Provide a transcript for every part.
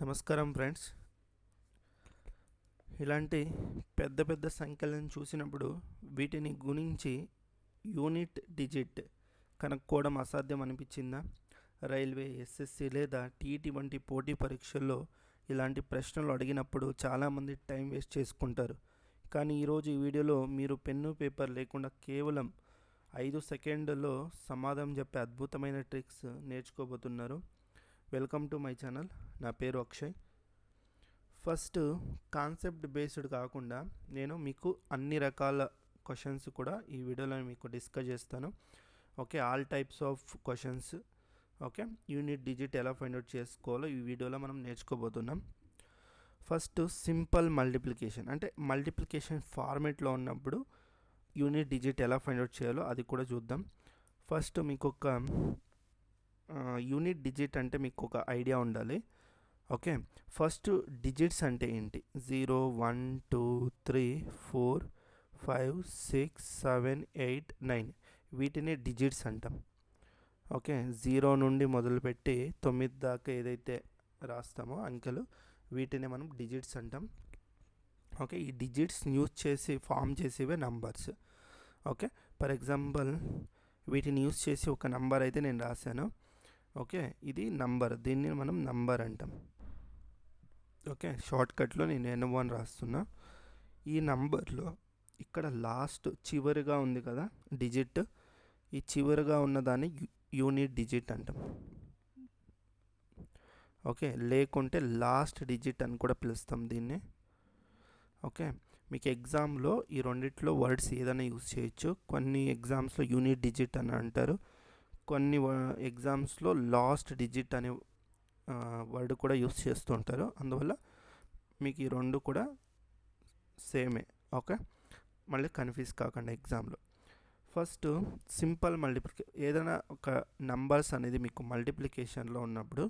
నమస్కారం ఫ్రెండ్స్. ఇలాంటి పెద్ద పెద్ద సంఖ్యలను చూసినప్పుడు వీటిని గుణించి యూనిట్ డిజిట్ కనుక్కోవడం అసాధ్యం అనిపించిందా? రైల్వే, ఎస్ఎస్సి లేదా టీఈటీ వంటి పోటీ పరీక్షల్లో ఇలాంటి ప్రశ్నలు అడిగినప్పుడు చాలామంది టైం వేస్ట్ చేసుకుంటారు. కానీ ఈరోజు ఈ వీడియోలో మీరు పెన్ను పేపర్ లేకుండా కేవలం 5 సెకండ్లలో సమాధానం చెప్పే అద్భుతమైన ట్రిక్స్ నేర్చుకోబోతున్నారు. Welcome to my channel. నా పేరు అక్షయ్. ఫస్ట్, కాన్సెప్ట్ బేస్డ్ కాకుండా నేను మీకు అన్ని రకాల క్వశ్చన్స్ కూడా ఈ వీడియోలో మీకు డిస్కస్ చేస్తాను. Okay, all types of questions. Okay, unit digit ఎలా ఫైండ్ అవుట్ చేసుకోవాలో ఈ వీడియోలో మనం నేర్చుకోబోతున్నాం. ఫస్ట్, సింపుల్ మల్టిప్లికేషన్ అంటే మల్టిప్లికేషన్ ఫార్మేట్లో ఉన్నప్పుడు యూనిట్ డిజిట్ ఎలా ఫైండ్ అవుట్ చేయాలో అది కూడా చూద్దాం. ఫస్ట్ మీకు ఒక యూనిట్ డిజిట్ అంటే మీకు ఒక ఐడియా ఉండాలి. ఓకే, ఫస్ట్ డిజిట్స్ అంటే ఏంటి? 0, 1, 2, 3, 4, 5, 6, 7, 8, 9 వీటిని డిజిట్స్ అంటాం. ఓకే, 0 నుండి మొదలుపెట్టి 9 దాకా ఏదైతే రాస్తామో అంకెలు వీటిని మనం డిజిట్స్ అంటాం. ఓకే, ఈ డిజిట్స్ యూజ్ చేసి ఫామ్ చేసేవే నంబర్స్. ఓకే, ఫర్ ఎగ్జాంపుల్ వీటిని యూజ్ చేసి ఒక నంబర్ అయితే నేను రాశాను. ఓకే, ఇది నంబర్, దీన్ని మనం నంబర్ అంటాం. ఓకే, షార్ట్కట్లో నేను N1 రాస్తున్నా. ఈ నంబర్లో ఇక్కడ లాస్ట్ చివరిగా ఉంది కదా డిజిట్, ఈ చివరిగా ఉన్నదాన్ని యూనిట్ డిజిట్ అంటాం. ఓకే, లేకుంటే లాస్ట్ డిజిట్ అని కూడా పిలుస్తాం దీన్ని. ఓకే, మీకు ఎగ్జామ్లో ఈ రెండిట్లో వర్డ్స్ ఏదైనా యూజ్ చేయొచ్చు. కొన్ని ఎగ్జామ్స్లో యూనిట్ డిజిట్ అని అంటారు, కొన్ని ఎగ్జామ్స్లో లాస్ట్ డిజిట్ అనే వర్డ్ కూడా యూస్ చేస్తూ ఉంటారు. అందువల్ల మీకు ఈ రెండు కూడా సేమే. ఓకే, మళ్ళీ కన్ఫ్యూజ్ కాకుండా ఎగ్జామ్లో. ఫస్ట్, సింపుల్ ఏదైనా ఒక నంబర్స్ అనేది మీకు మల్టిప్లికేషన్లో ఉన్నప్పుడు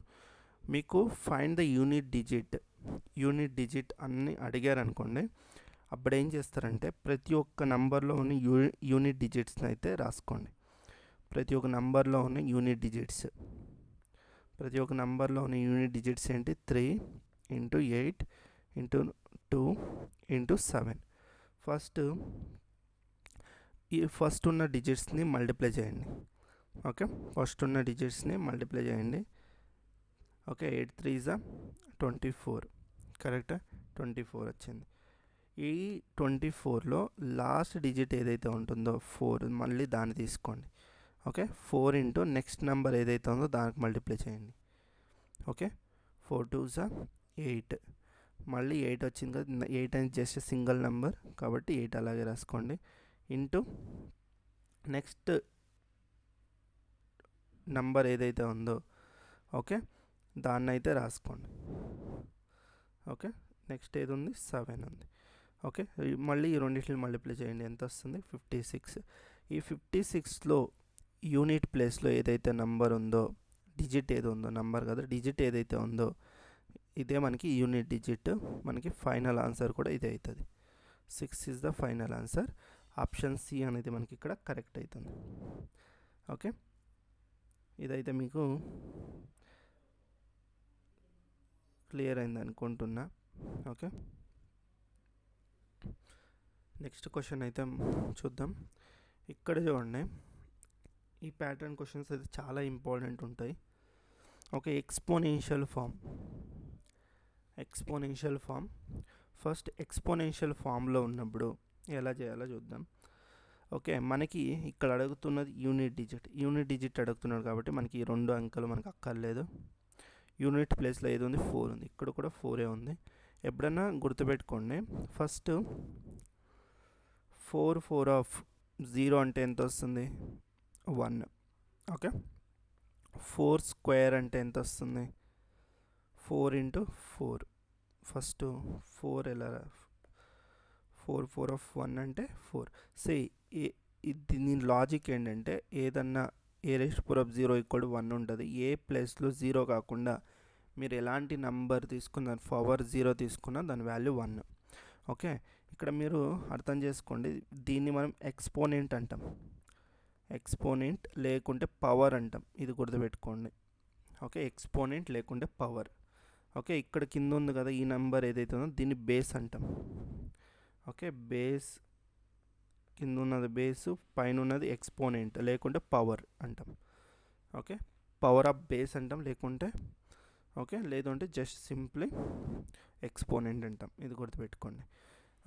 మీకు ఫైండ్ ద యూనిట్ డిజిట్ అన్ని అడిగారు అనుకోండి. అప్పుడు ఏం చేస్తారంటే ప్రతి ఒక్క నంబర్లో ఉన్న యూనిట్ డిజిట్స్ని అయితే రాసుకోండి. ప్రతి ఒక్క నంబర్లో ఉన్న యూనిట్ డిజిట్స్ ఏంటి? 3 × 8 × 2 × 7. ఫస్ట్ ఉన్న డిజిట్స్ని మల్టిప్లై చేయండి. Okay, okay, 8 3 = 24. కరెక్టా? 24 వచ్చింది. ఈ 24లో లాస్ట్ డిజిట్ ఏదైతే ఉంటుందో 4, మళ్ళీ దాన్ని తీసుకోండి. ఓకే, 4 × నెక్స్ట్ నెంబర్ ఏదైతే ఉందో దానికి మల్టిప్లై చేయండి. ఓకే, 4 2 = 8. మళ్ళీ 8 వచ్చింది కదా, 8 అనేది జస్ట్ సింగిల్ నెంబర్ కాబట్టి 8 అలాగే రాసుకోండి. ఇంటూ నెక్స్ట్ నెంబర్ ఏదైతే ఉందో ఓకే దాన్ని అయితే రాసుకోండి. ఓకే, నెక్స్ట్ ఏది ఉంది? 7 ఉంది. ఓకే, మళ్ళీ ఈ రెండింటిని మల్టిప్లై చేయండి. ఎంత వస్తుంది? 56. ఈ 56లో యూనిట్ ప్లేస్లో ఏదైతే నంబర్ ఉందో, డిజిట్ ఏది ఉందో, నంబర్ కదా డిజిట్ ఏదైతే ఉందో ఇదే మనకి యూనిట్ డిజిట్. మనకి ఫైనల్ ఆన్సర్ కూడా ఇదే అవుతుంది. 6 is the final answer. Option C అనేది మనకి ఇక్కడ కరెక్ట్ అవుతుంది. ఓకే, ఇదైతే మీకు క్లియర్ అయింది అనుకుంటున్నా. ఓకే, నెక్స్ట్ క్వశ్చన్ అయితే చూద్దాం. ఇక్కడ చూడండి, ఈ ప్యాటర్న్ క్వశ్చన్స్ అయితే చాలా ఇంపార్టెంట్ ఉంటాయి. Okay, exponential form. First exponential ఫామ్లో ఉన్నప్పుడు ఎలా చేయాలో చూద్దాం. ఓకే, మనకి ఇక్కడ అడుగుతున్నది యూనిట్ డిజిట్ అడుగుతున్నాడు కాబట్టి మనకి ఈ 2 అంకెలు మనకు అక్కర్లేదు. యూనిట్ ప్లేస్లో ఏది ఉంది? 4 ఉంది. ఇక్కడ కూడా 4 ఉంది. ఎప్పుడన్నా గుర్తుపెట్టుకోండి, ఫస్ట్ 4 4 ఆఫ్ 0 అంటే ఎంత వస్తుంది? 1. ఓకే, 4 స్క్వేర్ అంటే ఎంత వస్తుంది? 4 × 4. ఫస్ట్ 4 ఎలా 4 4 ఆఫ్ 1 అంటే 4. దీని లాజిక్ ఏంటంటే ఏదన్నా a⁻0 = 1 ఉంటుంది. ఏ ప్లేస్లో 0 కాకుండా మీరు ఎలాంటి నంబర్ తీసుకున్న దాని పవర్ 0 తీసుకున్నా దాని వాల్యూ 1. ఓకే, ఇక్కడ మీరు అర్థం చేసుకోండి, దీన్ని మనం ఎక్స్పోనెంట్ అంటాం. ఎక్స్పోనెంట్ లేకుంటే పవర్ అంటాం. ఇది గుర్తుపెట్టుకోండి. ఓకే, ఎక్స్పోనెంట్ లేకుంటే పవర్. ఓకే, ఇక్కడ కింద ఉంది కదా ఈ నెంబర్ ఏదైతే ఉందో దీన్ని బేస్ అంటాం. ఓకే, బేస్ కింద ఉన్నది బేసు, పైన ఉన్నది ఎక్స్పోనెంట్ లేకుంటే పవర్ అంటాం. ఓకే, పవర్ ఆఫ్ బేస్ అంటాం, లేకుంటే ఓకే లేదంటే జస్ట్ సింప్లీ ఎక్స్పోనెంట్ అంటాం. ఇది గుర్తుపెట్టుకోండి.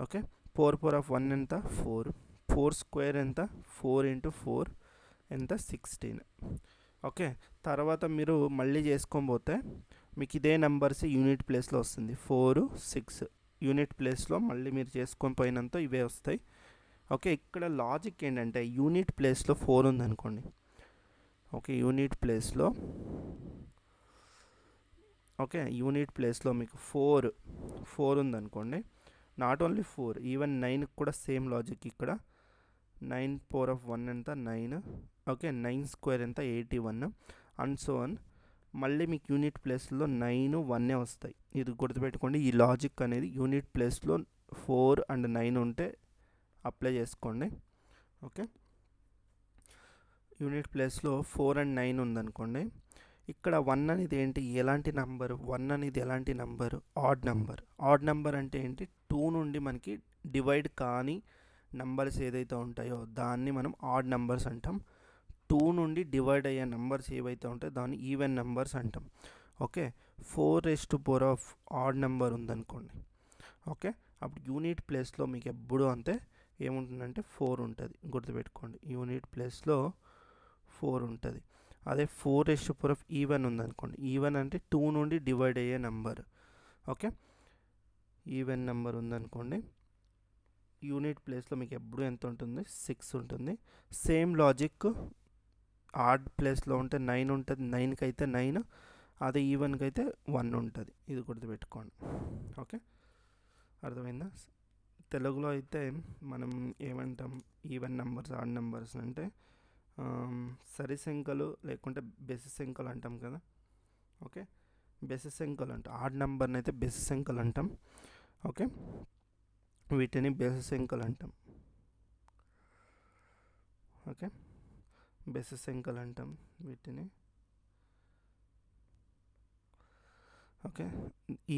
ఓకే, 4 పవర్ ఆఫ్ 1 ఎంత 4, 4 స్క్వేర్ ఎంత 4 ఇంటూ 4 ఎంత 16. ఓకే, తర్వాత మీరు మళ్ళీ చేసుకోబోతే మీకు ఇదే నెంబర్స్ యూనిట్ ప్లేస్లో వస్తుంది. 4, 6 యూనిట్ ప్లేస్లో మళ్ళీ మీరు చేసుకొని పోయినంత ఇవే వస్తాయి. ఓకే, ఇక్కడ లాజిక్ ఏంటంటే యూనిట్ ప్లేస్లో 4 ఉందనుకోండి. ఓకే, యూనిట్ ప్లేస్లో మీకు 4 ఉందనుకోండి. నాట్ ఓన్లీ 4, ఈవెన్ 9 కూడా సేమ్ లాజిక్. ఇక్కడ 9 పవర్ ఆఫ్ 1 ఎంత 9. ఓకే, 9 స్క్వేర్ ఎంత 81 అండ్ సో ఆన్. మళ్ళీ మీకు యూనిట్ ప్లేస్లో 9, 1 వస్తాయి. ఇది గుర్తుపెట్టుకోండి. ఈ లాజిక్ అనేది యూనిట్ ప్లేస్లో 4 అండ్ 9 ఉంటే అప్లై చేసుకోండి. ఓకే, యూనిట్ ప్లేస్లో 4 అండ్ 9 ఉందనుకోండి. ఇక్కడ 1 అనేది ఏంటి, ఎలాంటి నెంబర్? 1 అనేది ఎలాంటి number? Odd number. Odd number అంటే ఏంటి, 2 నుండి మనకి డివైడ్ కాని నెంబర్స్ ఏదైతే ఉంటాయో దాన్ని మనం ఆడ్ నెంబర్స్ అంటాం. 2 నుండి డివైడ్ అయ్యే నెంబర్స్ ఏవైతే ఉంటాయో దాన్ని ఈవెన్ నెంబర్స్ అంటాం. ఓకే, 4 ఆడ్ నెంబర్ ఉందనుకోండి. ఓకే, అప్పుడు యూనిట్ ప్లేస్లో మీకు ఎప్పుడు అంతే ఏముంటుందంటే 4 ఉంటుంది. గుర్తుపెట్టుకోండి, యూనిట్ ప్లేస్లో 4 ఉంటుంది. అదే 4 ఈవెన్ ఉందనుకోండి. ఈవెన్ అంటే 2 నుండి డివైడ్ అయ్యే నెంబర్. ఓకే, ఈవెన్ నెంబర్ ఉందనుకోండి, యూనిట్ ప్లేస్లో మీకు ఎప్పుడు ఎంత ఉంటుంది 6 ఉంటుంది. సేమ్ లాజిక్ ఆడ్ ప్లేస్లో ఉంటే 9 ఉంటుంది. 9కి అయితే 9, అదే ఈవెన్కి అయితే 1 ఉంటుంది. ఇది గుర్తుపెట్టుకోండి. ఓకే, అర్థమైందా? తెలుగులో అయితే మనం ఏమంటాం ఈవెన్ నెంబర్స్ ఆడ్ నెంబర్స్ అంటే సరి సంఖ్యలు లేకుంటే బెసి సంఖ్యలు అంటాం కదా. ఓకే, బెసి సంఖ్యలు అంటాం. ఆడ్ నెంబర్ని అయితే బెసి సంఖ్యలు అంటాం. ఓకే, వీటిని బెసి సంఖ్యలు అంటాం. ఓకే, బెసి సంఖ్యలు అంటాం వీటిని. ఓకే,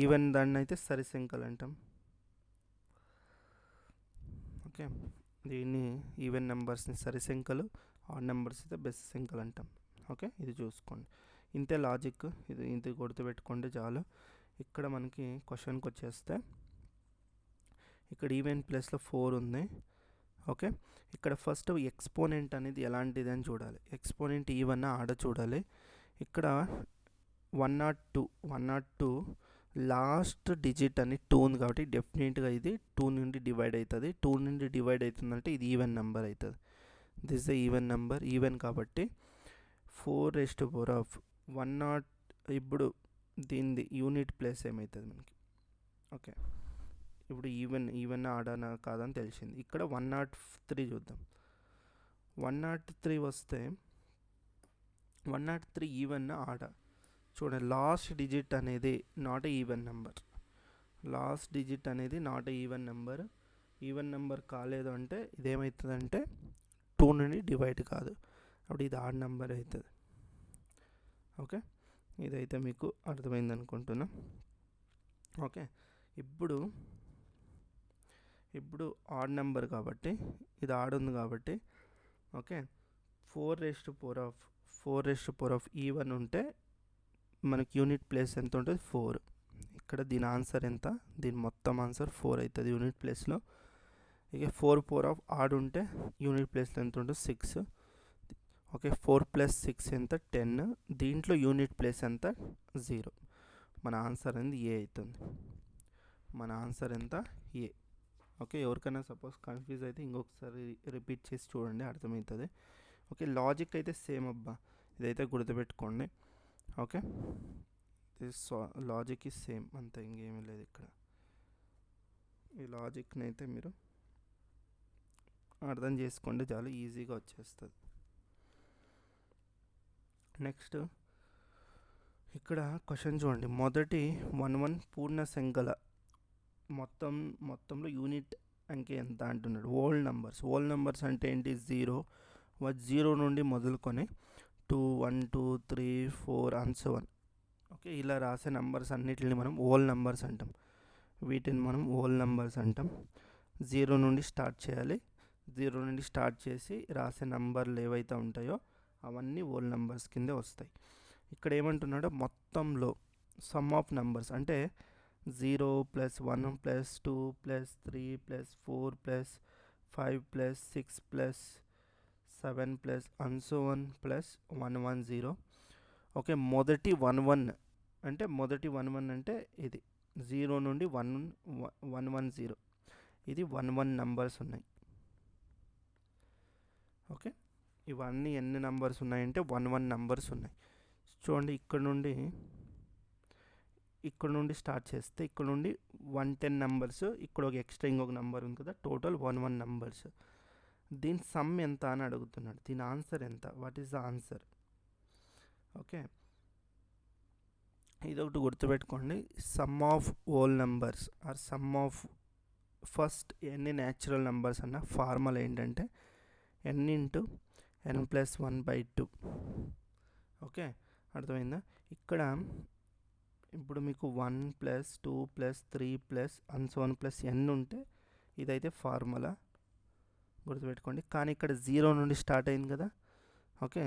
ఈవెన్ దాన్ని అయితే సరి సంఖ్యలు అంటాం. ఓకే, దీన్ని ఈవెన్ నెంబర్స్ని సరి సంఖ్యలు, ఆడ్ నెంబర్స్ అయితే బెసి సంఖ్యలు అంటాం. ఓకే, ఇది చూసుకోండి. ఇంతే లాజిక్. ఇది గుర్తుపెట్టుకోండి చాలు. ఇక్కడ మనకి క్వశ్చన్కి వచ్చేస్తే ఇక్కడ ఈవెన్ ప్లేస్లో 4 ఉంది. ఓకే, ఇక్కడ ఫస్ట్ ఎక్స్పోనెంట్ అనేది ఎలాంటిది అని చూడాలి. ఎక్స్పోనెంట్ ఈవెన్ ఆడ చూడాలి. ఇక్కడ 102 లాస్ట్ డిజిట్ అని 2 ఉంది కాబట్టి డెఫినెట్గా ఇది 2 నుండి డివైడ్ అవుతుంది. 2 నుండి డివైడ్ అవుతుందంటే ఇది ఈవెన్ నెంబర్ అవుతుంది. This the even number. Even కాబట్టి 4 ఇప్పుడు దీనిది యూనిట్ ప్లేస్ ఏమవుతుంది మనకి. ఓకే, ఇప్పుడు ఈవెన్ ఆడనా కాదని తెలిసింది. ఇక్కడ 103 చూద్దాం. 103 వస్తే 103 ఈవెన్ ఆడ చూడండి. లాస్ట్ డిజిట్ అనేది not a even number. Last digit అనేది not a even number. Even number కాలేదు అంటే ఇదేమవుతుందంటే 2 నుండి డివైడ్ కాదు. అప్పుడు ఇది ఆడ్ నెంబర్ అవుతుంది. ఓకే, ఇదైతే మీకు అర్థమైంది అనుకుంటున్నా. ఓకే, ఇప్పుడు ఆడ్ నెంబర్ కాబట్టి ఇది ఆడ్ ఉంది కాబట్టి ఓకే 4 ఈవెన్ ఉంటే మనకి యూనిట్ ప్లేస్ ఎంత ఉంటుంది 4. ఇక్కడ దీని ఆన్సర్ ఎంత, దీని మొత్తం ఆన్సర్ 4 అవుతుంది యూనిట్ ప్లేస్లో. ఇక 4 ఆడ్ ఉంటే యూనిట్ ప్లేస్లో ఎంత ఉంటుంది 6. ఓకే, 4 + 6 ఎంత 10. దీంట్లో యూనిట్ ప్లేస్ ఎంత 0. మన ఆన్సర్ అనేది ఏ అవుతుంది. మన ఆన్సర్ ఎంత ఏ. ఓకే, ఎవరికైనా సపోజ్ కన్ఫ్యూజ్ అయితే ఇంకొకసారి రిపీట్ చేసి చూడండి, అర్థమవుతుంది. ఓకే, లాజిక్ అయితే సేమ్ అబ్బా, ఇదైతే గుర్తుపెట్టుకోండి. ఓకే, లాజిక్ ఈ సేమ్, అంతే, ఇంకేమీ లేదు ఇక్కడ. ఈ లాజిక్ని అయితే మీరు అర్థం చేసుకోండి చాలా ఈజీగా వచ్చేస్తుంది. నెక్స్ట్ ఇక్కడ క్వశ్చన్ చూడండి. మొదటి 1 పూర్ణ సంఖ్యల మొత్తంలో యూనిట్ అంకె ఎంత అంటున్నాడు. ఓల్డ్ నెంబర్స్ అంటే ఏంటి 0 నుండి మొదలుకొని 2 1 2 3 4 అండ్ సో 1. ఓకే, ఇలా రాసే నెంబర్స్ అన్నిటిని మనం హోల్ నెంబర్స్ అంటాం. వీటిని మనం హోల్ నెంబర్స్ అంటాం. 0 నుండి స్టార్ట్ చేయాలి. 0 నుండి స్టార్ట్ చేసి రాసే నంబర్లు ఏవైతే ఉంటాయో అవన్నీ హోల్ నెంబర్స్ కిందే వస్తాయి. ఇక్కడ ఏమంటున్నాడో మొత్తంలో సమ్ ఆఫ్ నెంబర్స్ అంటే 0 + 1 + 2 + 3 + 4 + 5 + 6 + 7 + and so on + 110. ఓకే, మొదటి 11 అంటే ఇది 0 నుండి 110. ఇది 11 నంబర్స్ ఉన్నాయి. ఓకే, ఇవన్నీ ఎన్ని నంబర్స్ ఉన్నాయంటే 11 నంబర్స్ ఉన్నాయి. చూడండి, ఇక్కడ నుండి స్టార్ట్ చేస్తే ఇక్కడ నుండి 110 నెంబర్స్, ఇక్కడ ఒక ఎక్స్ట్రా ఇంకొక నెంబర్ ఉంది కదా, టోటల్ 11 నెంబర్స్. దీని సమ్ ఎంత అని అడుగుతున్నాడు. దీని ఆన్సర్ ఎంత? What is the answer? Okay, ఇది ఒకటి గుర్తుపెట్టుకోండి. Sum of whole numbers are sum of first n natural numbers అన్న ఫార్ములా ఏంటంటే n × n+1/2. ఓకే, అర్థమైందా? ఇక్కడ ఇప్పుడు మీకు 1 + 2 + 3 + and so on + n ఉంటే ఇదైతే ఫార్ములా గుర్తుపెట్టుకోండి. కానీ ఇక్కడ 0 నుండి స్టార్ట్ అయింది కదా. ఓకే,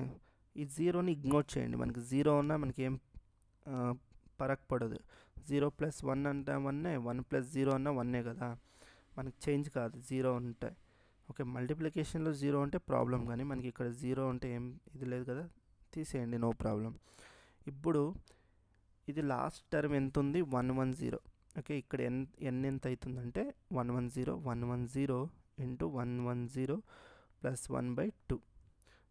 ఈ 0ని ఇగ్నోర్ చేయండి. మనకి 0 ఉన్నా మనకి ఏం పరక్ పడదు. 0 + 1 అంటే 1, 1 + 0 అన్న 1 కదా, మనకి చేంజ్ కాదు 0 ఉంటాయి. ఓకే, మల్టిప్లికేషన్లో 0 ఉంటే ప్రాబ్లం, కానీ మనకి ఇక్కడ 0 ఉంటే ఏం ఇది లేదు కదా, తీసేయండి, నో ప్రాబ్లం. ఇప్పుడు ఇది లాస్ట్ టర్మ్ ఎంత ఉంది? 110. ఓకే, ఇక్కడ n ఎంత అవుతుందంటే 110 × 110 + 1/2.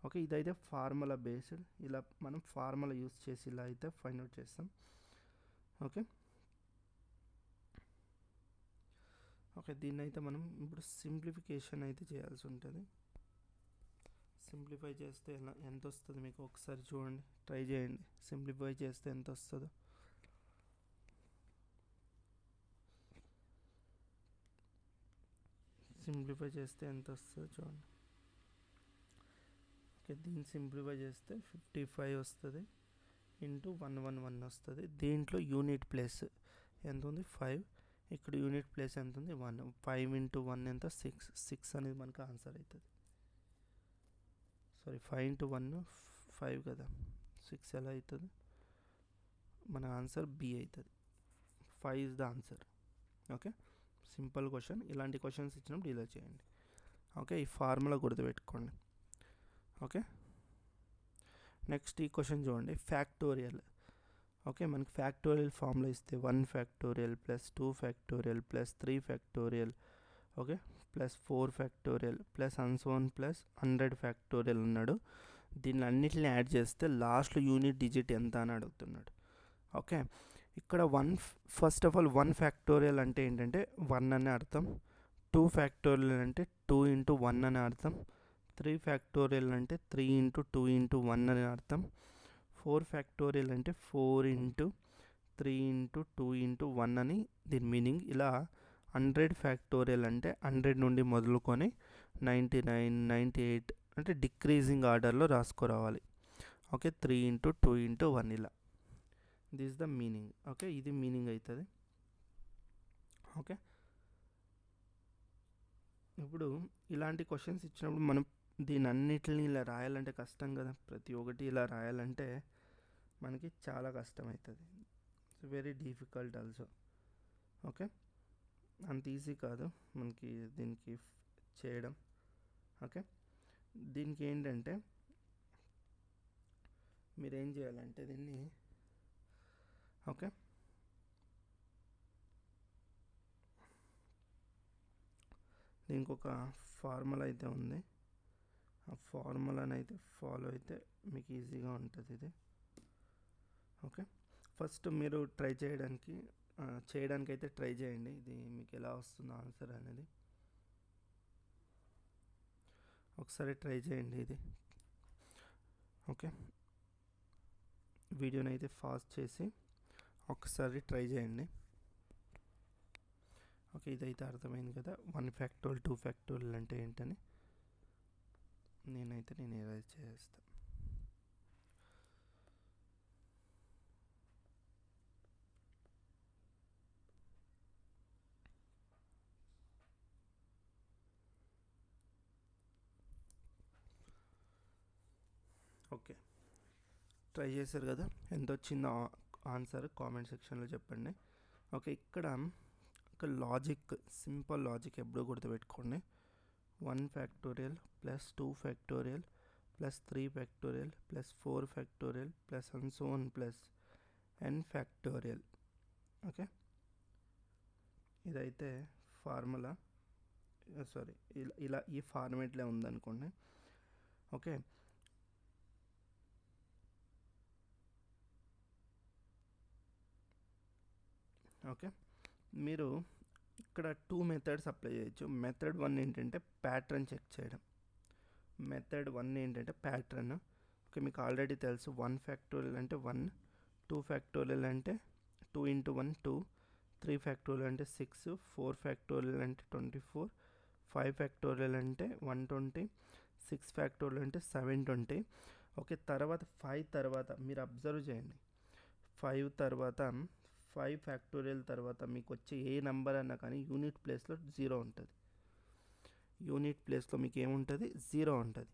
ఓకే, ఇదైతే ఫార్ములా బేస్డ్. ఇలా మనం ఫార్ములా యూస్ చేసి ఇలా అయితే ఫైండ్ అవుట్ చేస్తాం. ఓకే, దీన్ని అయితే మనం ఇప్పుడు సింప్లిఫికేషన్ అయితే చేయాల్సి ఉంటుంది. సింప్లిఫై చేస్తే ఎంత వస్తుంది మీకు ఒకసారి చూడండి, ట్రై చేయండి. సింప్లిఫై చేస్తే ఎంత వస్తుందో. చూడండి. ఓకే, దీన్ని సింప్లిఫై చేస్తే 55 వస్తుంది × 111 వస్తుంది. దీంట్లో యూనిట్ ప్లేస్ ఎంత ఉంది? 5. ఇక్కడ యూనిట్ ప్లేస్ ఎంత ఉంది? 1. 5 × 1 ఎంత? 6 అనేది మనకు ఆన్సర్ అవుతుంది. సారీ, 5 × 1 5 కదా, 6 ఎలా అవుతుంది? మన ఆన్సర్ బి అవుతుంది. 5 is the answer. Okay, simple question. ఇలాంటి క్వశ్చన్స్ ఇచ్చినప్పుడు ఇలా చేయండి. ఓకే, ఈ ఫార్ములా గుర్తుపెట్టుకోండి. ఓకే, నెక్స్ట్ ఈ క్వశ్చన్ చూడండి, ఫ్యాక్టోరియల్. ఓకే, మనకి ఫ్యాక్టోరియల్ ఫార్ములా ఇస్తే 1 factorial + 2 factorial + 3 factorial, okay, +4 factorial and so on +100 factorial అన్నాడు. దీన్ని అన్నిటిని యాడ్ చేస్తే లాస్ట్లో యూనిట్ డిజిట్ ఎంత అని అడుగుతున్నాడు. ఓకే, ఇక్కడ ఫస్ట్ ఆఫ్ ఆల్ 1 ఫ్యాక్టోరియల్ అంటే ఏంటంటే 1 అనే అర్థం. 2 ఫ్యాక్టోరియల్ అంటే 2 × 1 అనే అర్థం. 3 ఫ్యాక్టోరియల్ అంటే 3 × 2 × 1 అనే అర్థం. 4 ఫ్యాక్టోరియల్ అంటే 4 × 3 × 2 × 1 అని దీని మీనింగ్. ఇలా 100 ఫ్యాక్టోరియల్ అంటే 100 నుండి మొదలుకొని 99, 98 అంటే డిక్రీజింగ్ ఆర్డర్లో రాసుకోరావాలి. ఓకే, 3 × 2 × 1 ఇలా. This the meaning. ఓకే, ఇది మీనింగ్ అవుతుంది. ఓకే, ఇప్పుడు ఇలాంటి క్వశ్చన్స్ ఇచ్చినప్పుడు మనం దీని అన్నిటిని ఇలా రాయాలంటే కష్టం కదా. ప్రతి ఒక్కటి ఇలా రాయాలంటే మనకి చాలా కష్టం అవుతుంది. It's very difficult also. Okay, అంత ఈజీ కాదు మనకి దీనికి చేయడం. ఓకే, దీనికి ఏంటంటే మీరేం చేయాలంటే దీన్ని, ఓకే, దీనికి ఒక ఫార్ములా అయితే ఉంది. ఆ ఫార్ములాని అయితే ఫాలో అయితే మీకు ఈజీగా ఉంటుంది ఇది. ఓకే, ఫస్ట్ మీరు ట్రై చేయడానికి అయితే ట్రై చేయండి. ఇది మీకు ఎలా వస్తుందో ఆన్సర్ అనేది ఒకసారి ట్రై చేయండి ఇది. ఓకే, వీడియోని అయితే ఫాస్ట్ చేసి ఒకసారి ట్రై చేయండి. ఓకే, ఇదైతే అర్థమైంది కదా 1 ఫ్యాక్టోరియల్ 2 ఫ్యాక్టోరియల్ అంటే ఏంటని. నేను ఏదైతే చేస్తాను. ఓకే, ట్రై చేశారు కదా, ఎంత వచ్చిందో ఆన్సర్ కామెంట్ సెక్షన్లో చెప్పండి. ఓకే, ఇక్కడ ఒక లాజిక్, సింపుల్ లాజిక్ ఎప్పుడు గుర్తుపెట్టుకోండి. 1 factorial plus 2 factorial plus 3 factorial plus 4 factorial plus and so on plus n factorial. Okay, ఇదైతే ఫార్ములా, సారీ, ఇలా ఈ ఫార్మేట్లో ఉందనుకోండి. ఓకే, ఓకే, మీరు ఇక్కడ 2 మెథడ్స్ అప్లై చేయొచ్చు. మెథడ్ 1 ఏంటంటే ప్యాటర్న్ చెక్ చేయడం. మెథడ్ 1 ఏంటంటే ప్యాటర్న్. ఓకే, మీకు ఆల్రెడీ తెలుసు 1 ఫ్యాక్టోరియల్ అంటే 1, 2 ఫ్యాక్టోరియల్ అంటే 2 × 1 2, 3 ఫ్యాక్టోరియల్ అంటే 6, 4 ఫ్యాక్టోరియల్ అంటే 24, 5 ఫ్యాక్టోరియల్ అంటే 120, 6 ఫ్యాక్టోరియల్ అంటే 720. ఓకే, తర్వాత 5 తర్వాత మీరు అబ్జర్వ్ చేయండి, 5 తర్వాత 5 ఫ్యాక్టోరియల్ తర్వాత మీకు వచ్చే ఏ నెంబర్ అన్నా కానీ యూనిట్ ప్లేస్లో 0 ఉంటుంది. యూనిట్ ప్లేస్లో మీకు ఏముంటుంది? 0 ఉంటుంది.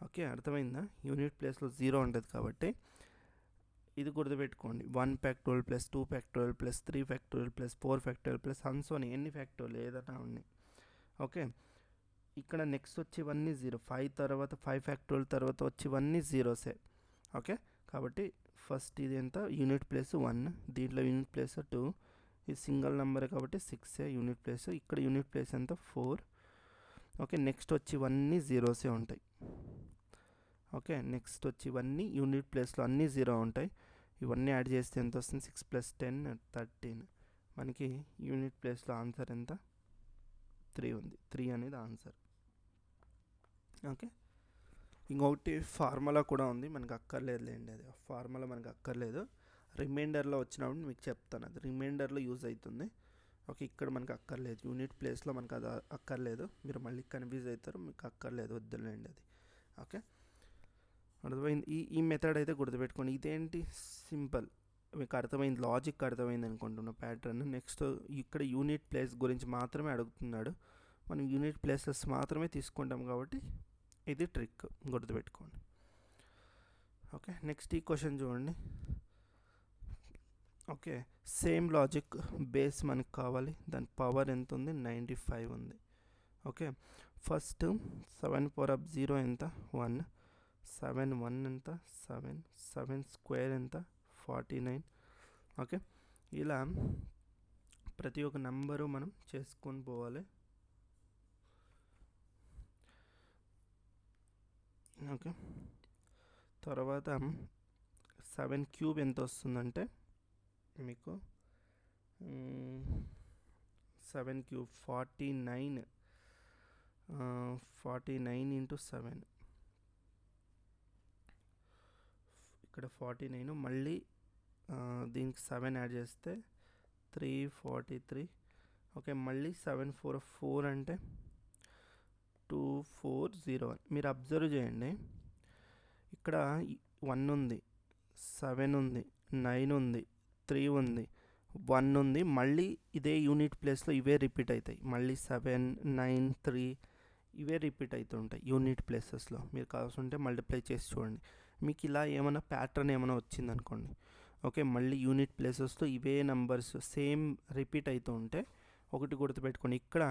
ఓకే, అర్థమైందా? యూనిట్ ప్లేస్లో 0 ఉంటుంది కాబట్టి ఇది గుర్తుపెట్టుకోండి. 1 factorial plus 2 factorial plus 3 factorial plus 4 factorial plus అన్సోని ఎన్ని ఫ్యాక్టోరియల్ ఏదైనా ఉన్నాయి. ఓకే, ఇక్కడ నెక్స్ట్ వచ్చేవన్నీ 0. 5 తర్వాత 5 ఫ్యాక్టోరియల్ తర్వాత వచ్చేవన్నీ జీరోసే. ఓకే, కాబట్టి ఫస్ట్ ఇది ఎంత? యూనిట్ ప్లేస్ 1, దీంట్లో యూనిట్ ప్లేస్ 2, ఇది సింగిల్ నెంబర్ కాబట్టి 6 యూనిట్ ప్లేస్. ఇక్కడ యూనిట్ ప్లేస్ ఎంత? 4. ఓకే, నెక్స్ట్ వచ్చి ఇవన్నీ జీరోసే ఉంటాయి. ఓకే, నెక్స్ట్ వచ్చి ఇవన్నీ యూనిట్ ప్లేస్లో అన్నీ 0 ఉంటాయి. ఇవన్నీ యాడ్ చేస్తే ఎంత వస్తుంది? 6 + 10 13. మనకి యూనిట్ ప్లేస్లో ఆన్సర్ ఎంత? 3 ఉంది. 3 అనేది ఆన్సర్. ఓకే, ఇంకొకటి ఫార్ములా కూడా ఉంది, మనకు అక్కర్లేదులేండి, అది ఫార్ములా మనకు అక్కర్లేదు. రిమైండర్లో వచ్చినప్పుడు మీకు చెప్తాను, అది రిమైండర్లో యూజ్ అవుతుంది. ఓకే, ఇక్కడ మనకు అక్కర్లేదు, యూనిట్ ప్లేస్లో మనకు అది అక్కర్లేదు. మీరు మళ్ళీ కన్ఫ్యూజ్ అవుతారు, మీకు అక్కర్లేదు, వద్దులేండి అది. ఓకే, అర్థమైంది. ఈ మెథడ్ అయితే గుర్తుపెట్టుకోండి. ఇదేంటి? సింపుల్, మీకు అర్థమైంది, లాజిక్ అర్థమైంది అనుకుంటున్న ప్యాటర్న్. నెక్స్ట్ ఇక్కడ యూనిట్ ప్లేస్ గురించి మాత్రమే అడుగుతున్నాడు. మనం యూనిట్ ప్లేసెస్ మాత్రమే తీసుకుంటాం కాబట్టి ఇది ట్రిక్, గుర్తుపెట్టుకోండి. ఓకే, నెక్స్ట్ ఈ క్వశ్చన్ చూడండి. ఓకే, సేమ్ లాజిక్ బేస్ మనకు కావాలి, దాని పవర్ ఎంత ఉంది? 95 ఉంది. ఓకే, ఫస్ట్ 7 × 0 ఎంత? 1, 7 1 ఎంత? 7, 7 స్క్వేర్ ఎంత? 49. ఓకే, ఇలా ప్రతి ఒక్క నెంబరు మనం చేసుకొని పోవాలి. ఓకే, తర్వాత 7³ ఎంత వస్తుందంటే మీకు 7³ 49, 49 × 7, ఇక్కడ 49, మళ్ళీ దీనికి 7 యాడ్ చేస్తే 343. ఓకే, మళ్ళీ 7 4 4 అంటే 2401. మీరు అబ్జర్వ్ చేయండి, ఇక్కడ 1 ఉంది, 7 ఉంది, 9 ఉంది, 3 ఉంది, 1 ఉంది. మళ్ళీ ఇదే యూనిట్ ప్లేస్లో ఇవే రిపీట్ అవుతాయి. మళ్ళీ 7 9 3 ఇవే రిపీట్ అవుతుంటాయి యూనిట్ ప్లేసెస్లో. మీరు కావాల్సింటే మల్టిప్లై చేసి చూడండి, మీకు ఇలా ఏమైనా ప్యాటర్న్ ఏమైనా వచ్చిందనుకోండి. ఓకే, మళ్ళీ యూనిట్ ప్లేసెస్లో ఇవే నెంబర్స్ సేమ్ రిపీట్ అవుతూ ఉంటే ఒకటి గుర్తుపెట్టుకోండి, ఇక్కడ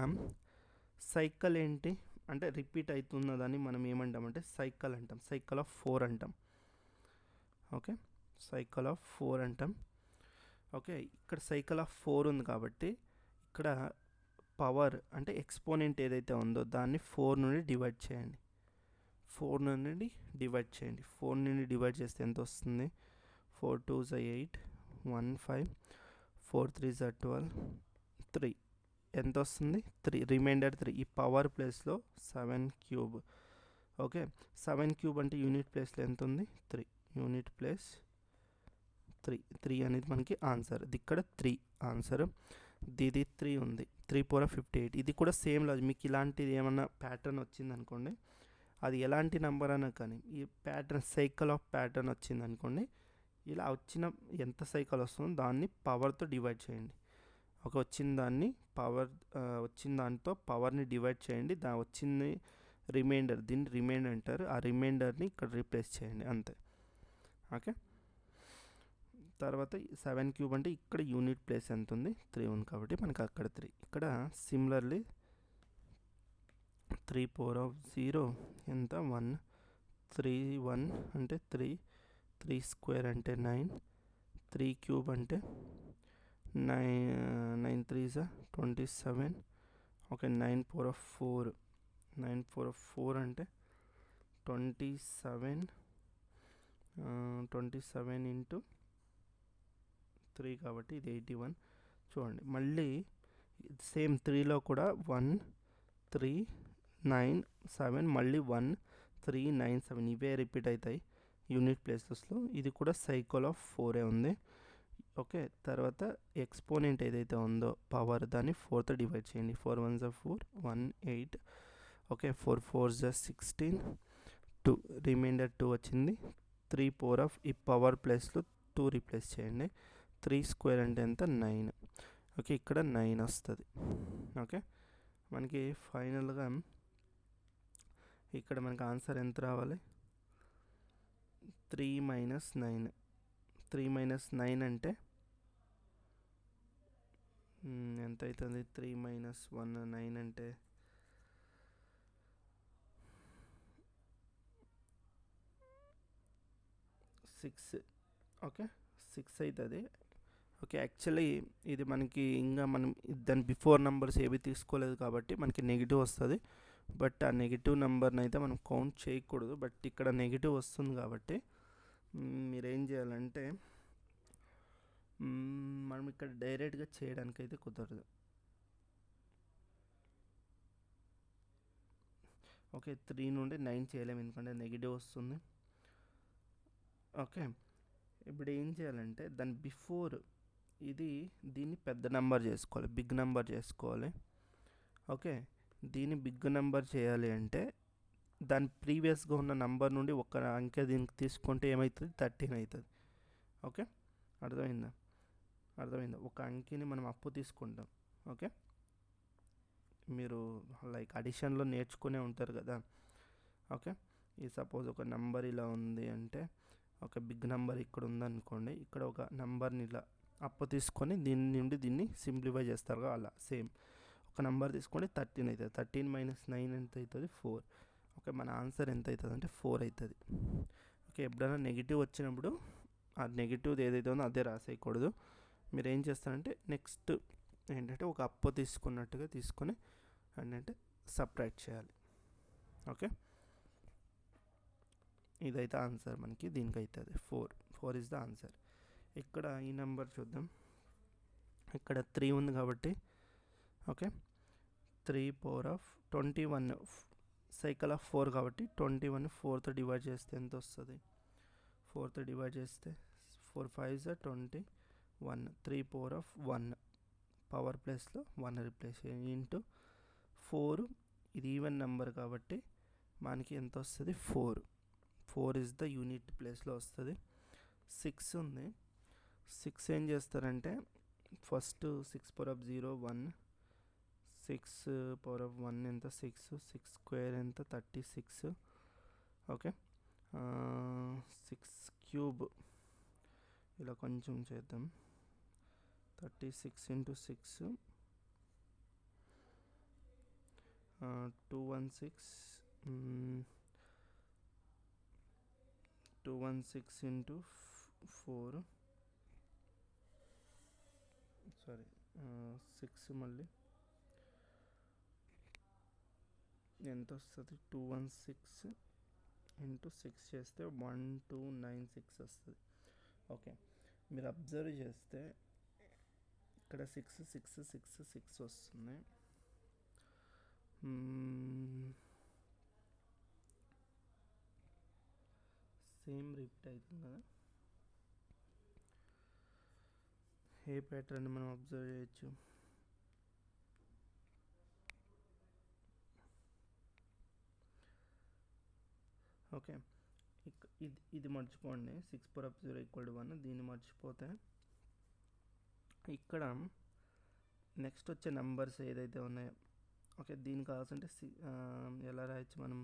సైకిల్ ఏంటి అంటే రిపీట్ అవుతున్నదని మనం ఏమంటామంటే సైకిల్ అంటాం, సైకిల్ ఆఫ్ 4 అంటాం. ఓకే, సైకిల్ ఆఫ్ 4 అంటాం. ఓకే, ఇక్కడ సైకిల్ ఆఫ్ 4 ఉంది కాబట్టి ఇక్కడ పవర్ అంటే ఎక్స్పోనెంట్ ఏదైతే ఉందో దాన్ని 4 నుండి డివైడ్ చేయండి. 4 నుండి డివైడ్ చేయండి. 4 నుండి డివైడ్ చేస్తే ఎంత వస్తుంది? 4 2s 8, 1 5, 4 3s 12, 3 ఎంత వస్తుంది? 3, రిమైండర్ 3. ఈ పవర్ ప్లేస్లో 7³. ఓకే, 7³ అంటే యూనిట్ ప్లేస్లో ఎంత ఉంది? 3. యూనిట్ ప్లేస్ 3 అనేది మనకి ఆన్సర్. ఇది ఇక్కడ 3 ఆన్సర్. ఇది 3 ఉంది, 3 × 58. ఇది కూడా సేమ్ లాజిక్. మీకు ఇలాంటిది ఏమన్నా ప్యాటర్న్ వచ్చిందనుకోండి, అది ఎలాంటి నెంబర్ అయినా కానీ ఈ ప్యాటర్న్ సైకిల్ ఆఫ్ ప్యాటర్న్ వచ్చిందనుకోండి, ఇలా వచ్చిన ఎంత సైకిల్ వస్తుందో దాన్ని పవర్తో డివైడ్ చేయండి. ఒక వచ్చిన దాన్ని వచ్చిన దాంతో పవర్ని డివైడ్ చేయండి. వచ్చింది రిమైండర్, దీన్ని రిమైండర్ అంటారు. ఆ రిమైండర్ని ఇక్కడ రీప్లేస్ చేయండి అంతే. ఓకే, తర్వాత 7³ అంటే ఇక్కడ యూనిట్ ప్లేస్ ఎంత ఉంది, 3 ఉంది కాబట్టి మనకి అక్కడ 3. ఇక్కడ సిమిలర్లీ 3 ఎంత 1, 3 1 అంటే 3, 3² అంటే 9, 3³ అంటే 9 3s 27. ఓకే, 9/4 అంటే 27 ఇంటూ 3 కాబట్టి ఇది 81. చూడండి మళ్ళీ సేమ్ 3లో కూడా 1 3 9 7 మళ్ళీ 1 3 9 7 ఇవే రిపీట్ అవుతాయి యూనిట్ ప్లేసెస్లో. ఇది కూడా సైకిల్ ఆఫ్ 4 ఉంది. ఓకే, తర్వాత ఎక్స్పోనెంట్ ఏదైతే ఉందో పవర్ దాన్ని 4తో డివైడ్ చేయండి. 4 1s 4 1 8. ఓకే, 4 4s 16 2 రిమైండర్ 2 వచ్చింది. 3 ఈ పవర్ ప్లేస్లో 2 రీప్లేస్ చేయండి. 3² అంటే ఎంత 9. ఓకే, ఇక్కడ 9 వస్తుంది. ఓకే, మనకి ఫైనల్గా ఇక్కడ మనకి ఆన్సర్ ఎంత రావాలి, 3 - 9. 3 - 9 అంటే ఎంత అవుతుంది, 3 - 1 9 అంటే 6. ఓకే, 6 అవుతుంది. ఓకే, యాక్చువల్లీ ఇది మనకి ఇంకా మనం దాని బిఫోర్ నెంబర్స్ ఏవి తీసుకోలేదు కాబట్టి మనకి నెగిటివ్ వస్తుంది. బట్ ఆ నెగిటివ్ నెంబర్ని అయితే మనం కౌంట్ చేయకూడదు. బట్ ఇక్కడ నెగిటివ్ వస్తుంది కాబట్టి మీరేం చేయాలంటే మనం ఇక్కడ డైరెక్ట్గా చేయడానికైతే కుదరదు. ఓకే, 3 నుండి 9 చేయలేము ఎందుకంటే నెగిటివ్ వస్తుంది. ఓకే, ఇప్పుడు ఏం చేయాలంటే దాని బిఫోర్ దీన్ని పెద్ద నెంబర్ చేసుకోవాలి, బిగ్ నెంబర్ చేసుకోవాలి. ఓకే, దీన్ని బిగ్ నెంబర్ చేయాలి అంటే దాని ప్రీవియస్గా ఉన్న నెంబర్ నుండి ఒక అంకె దీనికి తీసుకుంటే ఏమవుతుంది, 13 అవుతుంది. ఓకే, అర్థమైందా, ఒక అంకెని మనం అప్పు తీసుకుంటాం. ఓకే, మీరు లైక్ అడిషన్లో నేర్చుకునే ఉంటారు కదా. ఓకే, ఈ సపోజ్ ఒక నెంబర్ ఇలా ఉంది అంటే ఒక బిగ్ నెంబర్ ఇక్కడ ఉందనుకోండి, ఇక్కడ ఒక నెంబర్ని ఇలా అప్పు తీసుకొని దీని నుండి దీన్ని సింప్లిఫై చేస్తారు కదా, అలా సేమ్ ఒక నెంబర్ తీసుకోండి 13 అవుతుంది. 13 - 9 ఎంత అవుతుంది, 4. ఓకే, మన ఆన్సర్ ఎంత అవుతుంది అంటే 4 అవుతుంది. ఓకే, ఎప్పుడైనా నెగిటివ్ వచ్చినప్పుడు ఆ నెగిటివ్ ఏదైతే ఉందో అదే రాసేయకూడదు. మీరు ఏం చేస్తారంటే నెక్స్ట్ ఏంటంటే ఒక అప్పు తీసుకున్నట్టుగా తీసుకొని ఏంటంటే సబ్ట్రాక్ట్ చేయాలి. ఓకే, ఇదైతే ఆన్సర్ మనకి దీనికి అవుతుంది 4 ఇస్ ద ఆన్సర్. ఇక్కడ ఈ నెంబర్ చూద్దాం, ఇక్కడ 3 ఉంది కాబట్టి ఓకే 3/21 సైకిల్ ఆఫ్ 4 కాబట్టి 21 4తో డివైడ్ చేస్తే ఎంత వస్తుంది, 4తో డివైడ్ చేస్తే 4 5s 21 3/1 పవర్ ప్లేస్లో 1 రీప్లేస్ చేయండి ఇంటూ 4. ఇది ఈవెన్ నెంబర్ కాబట్టి మనకి ఎంత వస్తుంది, 4 ఇస్ ద యూనిట్ ప్లేస్లో వస్తుంది. 6 ఉంది, 6 ఏం చేస్తారంటే ఫస్ట్ 6/0 1, 6/1 ఎంత 6² ఎంత 36. ఓకే, 6³ ఇలా కొంచెం చేద్దాం, 36 × 6 216 × 4 సారీ 6 మళ్ళీ ఎంత వస్తుంది, 216 × 6 చేస్తే 1296 వస్తుంది. ఓకే, మీరు అబ్జర్వ్ చేస్తే ఇక్కడ 6 6 6 6 వస్తుంది. సేమ్ రిపీట్ అవుతుంది కదా, ఏ ప్యాటర్న్ మనం అబ్జర్వ్ చేయొచ్చు, ఓకే ఇది మర్చిపోండి, 6/0 = 1 దీన్ని మర్చిపోతే ఇక్కడ నెక్స్ట్ వచ్చే నెంబర్స్ ఏదైతే ఉన్నాయో ఓకే, దీనికి కావాల్సింటే ఎలా రాయొచ్చు మనం,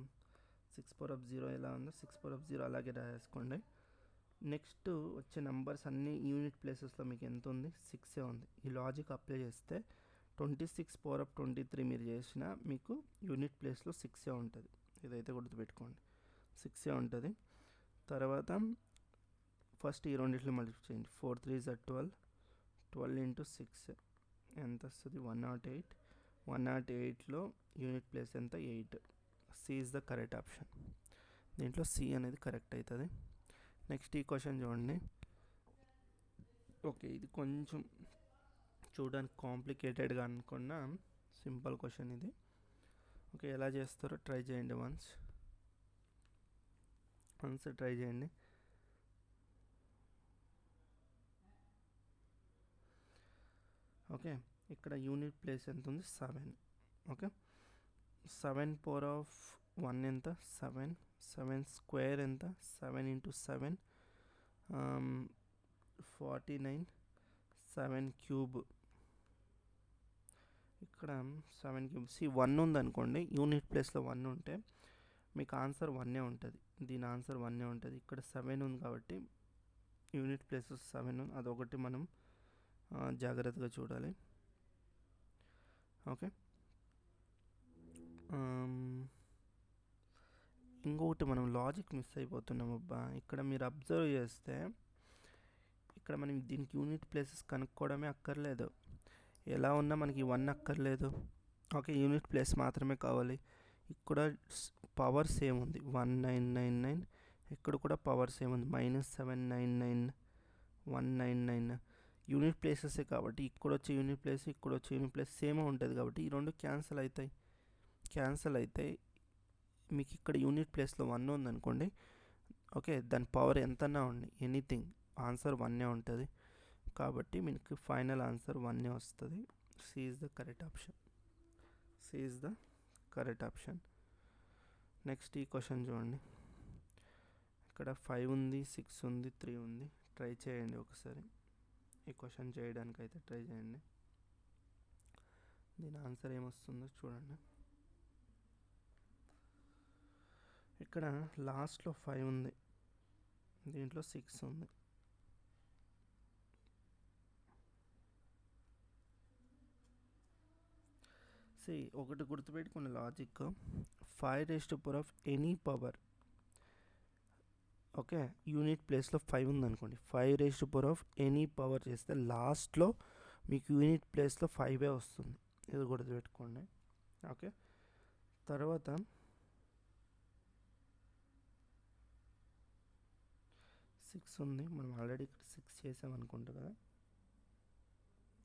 6/0 ఎలా ఉందో 6/0 అలాగే రాసుకోండి. నెక్స్ట్ వచ్చే నెంబర్స్ అన్ని యూనిట్ ప్లేసెస్లో మీకు ఎంత ఉంది, 6 ఉంది. ఈ లాజిక్ అప్లై చేస్తే 26/23 మీరు చేసిన మీకు యూనిట్ ప్లేస్లో 6 ఉంటుంది. ఇదైతే గుర్తుపెట్టుకోండి, 6 ఉంటుంది. తర్వాత ఫస్ట్ ఈ రెండిట్లో మల్టిప్లై చేయండి. 4 3 is 12, 12 into 6 ఎంత వస్తుంది, 108. 108లో యూనిట్ ప్లేస్ ఎంత, 8. C is the correct option. దీంట్లో సి అనేది కరెక్ట్ అవుతుంది. నెక్స్ట్ ఈ క్వశ్చన్ చూడండి. ఓకే, ఇది కొంచెం చూడడానికి కాంప్లికేటెడ్గా అనుకున్న సింపుల్ క్వశ్చన్ ఇది. ఓకే, ఎలా చేస్తారో ట్రై చేయండి, వన్స్ ట్రై చేయండి. ఓకే, ఇక్కడ యూనిట్ ప్లేస్ ఎంత ఉంది, 7. ఓకే, 7/1 ఎంత, 7. 7 స్క్వేర్ ఎంత, 7 into 7 49. 7 క్యూబ్, ఇక్కడ 7 క్యూబ్. 1 ఉందనుకోండి, యూనిట్ ప్లేస్లో 1 ఉంటే మీకు ఆన్సర్ 1 ఉంటుంది. దీని ఆన్సర్ 1 ఉంటుంది. ఇక్కడ 7 ఉంది కాబట్టి యూనిట్ ప్లేస్ 7 ఉంది, అదొకటి మనం జాగ్రత్తగా చూడాలి. ఓకే, ఇంకొకటి మనం లాజిక్ మిస్ అయిపోతున్నాం అబ్బా. ఇక్కడ మీరు అబ్జర్వ్ చేస్తే ఇక్కడ మనం దీనికి యూనిట్ ప్లేసెస్ కనుక్కోవడమే అక్కర్లేదు. ఎలా ఉన్నా మనకి 1 అక్కర్లేదు. ఓకే, యూనిట్ ప్లేస్ మాత్రమే కావాలి. ఇక్కడ పవర్ సేమ్ ఉంది, 1999. ఇక్కడ కూడా పవర్ సేమ్ ఉంది, -799, 199. యూనిట్ ప్లేసెసే కాబట్టి ఇక్కడ వచ్చే యూనిట్ ప్లేస్, ఇక్కడ వచ్చే యూనిట్ ప్లేస్ సేమ్ ఉంటుంది కాబట్టి ఈ రెండు క్యాన్సిల్ అవుతాయి. మీకు ఇక్కడ యూనిట్ ప్లేస్లో 1 ఉందనుకోండి, ఓకే, దాని పవర్ ఎంతన్నా ఉండి ఎనీథింగ్ ఆన్సర్ 1 ఉంటుంది. కాబట్టి మీకు ఫైనల్ ఆన్సర్ 1 వస్తుంది. C is the correct option. Next ఈ క్వశ్చన్ చూడండి. ఇక్కడ 5 ఉంది, 6 ఉంది, 3 ఉంది. ట్రై చేయండి ఒకసారి. ఈ క్వశ్చన్ చేయడానికి అయితే ట్రై చేయండి. దీని ఆన్సర్ ఏమొస్తుందో చూడండి. ఇక్కడ లాస్ట్లో 5 ఉంది, దీంట్లో 6 ఉంది. ఒకటి గుర్తుపెట్టుకునే logic, 5 any power. Okay, unit ప్లేస్లో 5 ఉందనుకోండి, 5 ఎనీ పవర్ చేస్తే లాస్ట్లో మీకు యూనిట్ ప్లేస్లో 5 వస్తుంది. ఇది గుర్తుపెట్టుకోండి. ఓకే, తర్వాత 6 ఉంది. మనం ఆల్రెడీ ఇక్కడ 6 చేసాం అనుకుంటా కదా,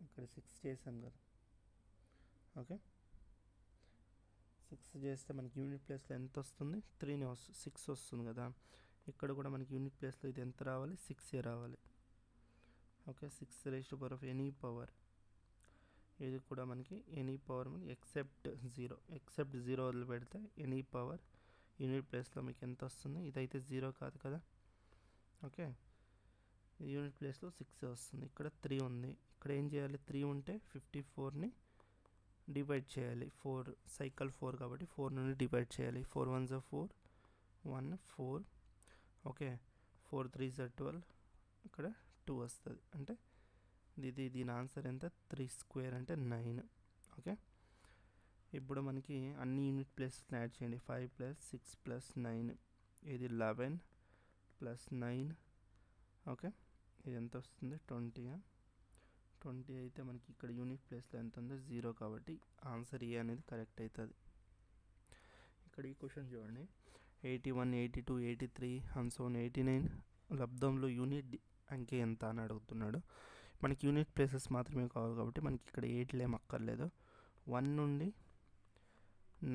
ఇక్కడ 6 చేసాం కదా. ఓకే, 6 చేస్తే మనకి యూనిట్ ప్లేస్లో ఎంత వస్తుంది, 3 వస్తుంది, 6 వస్తుంది కదా. ఇక్కడ కూడా మనకి యూనిట్ ప్లేస్లో ఇది ఎంత రావాలి, 6 రావాలి. Okay, 6 any power. ఇది కూడా మనకి ఎనీ పవర్ ఎక్సెప్ట్ 0 వదిలిపెడితే ఎనీ పవర్ యూనిట్ ప్లేస్లో మీకు ఎంత వస్తుంది, ఇదైతే 0 కాదు కదా. ఓకే, యూనిట్ ప్లేస్లో 6 వస్తుంది. ఇక్కడ 3 ఉంది. ఇక్కడ ఏం చేయాలి, 3 ఉంటే 54ని డివైడ్ చేయాలి. 4 సైకిల్ 4 కాబట్టి 4 నుండి డివైడ్ చేయాలి. 4 1s 4, 1 4. Okay, 4 3s 12. ఇక్కడ 2 వస్తుంది. అంటే దీని ఆన్సర్ ఎంత, 3 స్క్వేర్ అంటే 9. ఓకే, ఇప్పుడు మనకి అన్ని యూనిట్ ప్లేసెస్ యాడ్ చేయండి. 5 + 6 + 9, ఇది 11 + 9. ఓకే, ఇది ఎంత వస్తుంది, 20. 20 అయితే మనకి ఇక్కడ యూనిట్ ప్లేస్లో ఎంత ఉందో 0 కాబట్టి ఆన్సర్ ఏ అనేది కరెక్ట్ అవుతుంది. ఇక్కడ ఈ క్వశ్చన్ చూడండి. 81 82 83 89 లబ్ధంలో యూనిట్ అంకె ఎంత అని అడుగుతున్నాడు. మనకి యూనిట్ ప్లేసెస్ మాత్రమే కావాలి కాబట్టి మనకి ఇక్కడ 8 ఏం అక్కర్లేదు. 1 నుండి